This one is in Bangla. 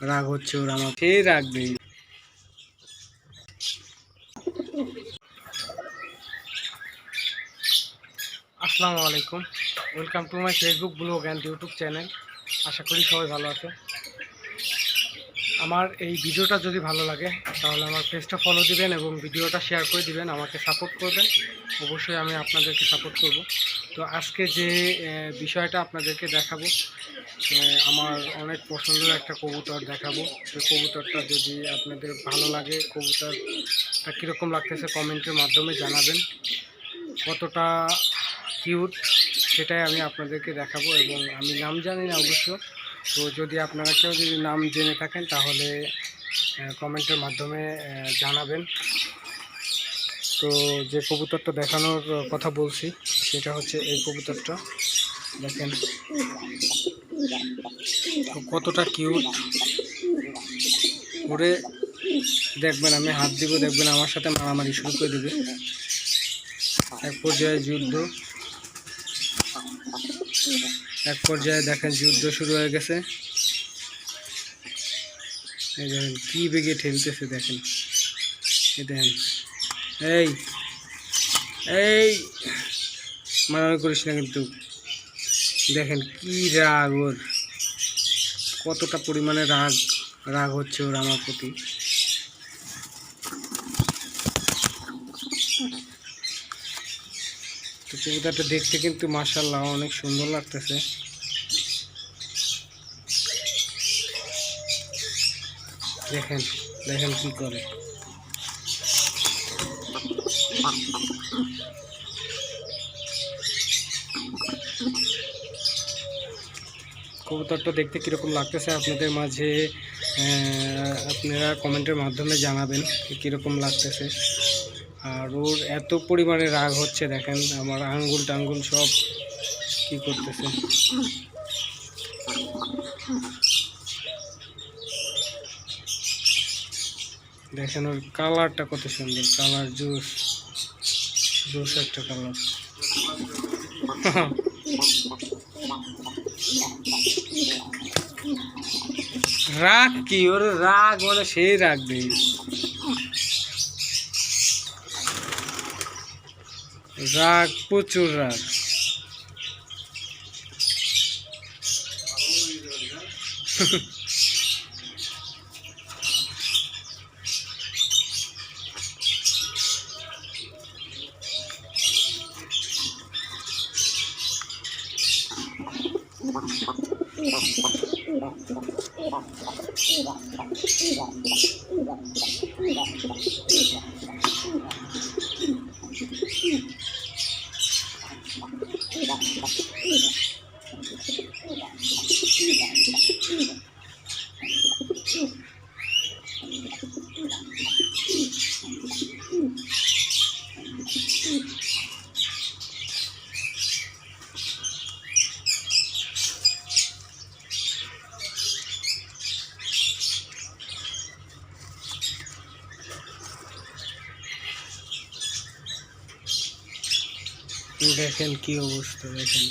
রাগ হচ্ছে ওরা আমাকে রাগ দেই। আসসালামু আলাইকুম, welcome to my Facebook blog and YouTube channel. আশা করি সবাই ভালো আছে। আমার এই ভিডিওটা যদি ভালো লাগে তাহলে আমার পেজটা ফলো দিবেন এবং ভিডিওটা শেয়ার করে দিবেন, আমাকে সাপোর্ট করবেন। অবশ্যই আমি আপনাদেরকে সাপোর্ট করব। তো আজকে যে বিষয়টা আপনাদেরকে দেখাবো, আমার অনেক পছন্দের একটা কবুতর দেখাবো। সেই কবুতরটা যদি আপনাদের ভালো লাগে, কবুতরটা কীরকম লাগতেছে কমেন্টের মাধ্যমে জানাবেন। কতটা কিউট সেটাই আমি আপনাদেরকে দেখাবো, এবং আমি নাম জানি না অবশ্য। তো যদি আপনারা কেউ যদি নাম জেনে থাকেন তাহলে কমেন্টের মাধ্যমে জানাবেন। তো যে কবুতরটা দেখানোর কথা বলছি সেটা হচ্ছে এই কবুতরটা। দেখেন কতটা কিউট ওরে। দেখবেন আমি হাত দিব, দেখবেন আমার সাথে মারামারি শুরু করে দেবে। এক পর্যায়ে দেখেন যুদ্ধ শুরু হয়ে গেছে। এই দেখেন কি বেগে ঠেলতেছে, দেখেন এই দেখেন। এই এই মারামারি করিস না কিন্তু। দেখেন কি রাগ ওর, কতটা পরিমাণে রাগ হচ্ছে ওর আমার প্রতি। তো কবুতরটা দেখতে কিন্তু মাশাআল্লাহ অনেক সুন্দর লাগতেছে। দেখেন দেখেন কি করে। কবুতরটা দেখতে কীরকম লাগতেছে আপনাদের মাঝে আপনারা কমেন্টের মাধ্যমে জানাবেন কীরকম লাগতেছে। আর ওর এত পরিমাণে রাগ হচ্ছে, দেখেন আমার আঙ্গুল টাঙ্গুল সব কি করতেছে। দেখেন ওর কালারটা কত সুন্দর, কালার জোস একটা কালার। রাগ কি ওর, রাগ মানে সেই রাগ দেই। রাগ, প্রচুর রাগ। দেখেন কি অবস্থা, দেখেন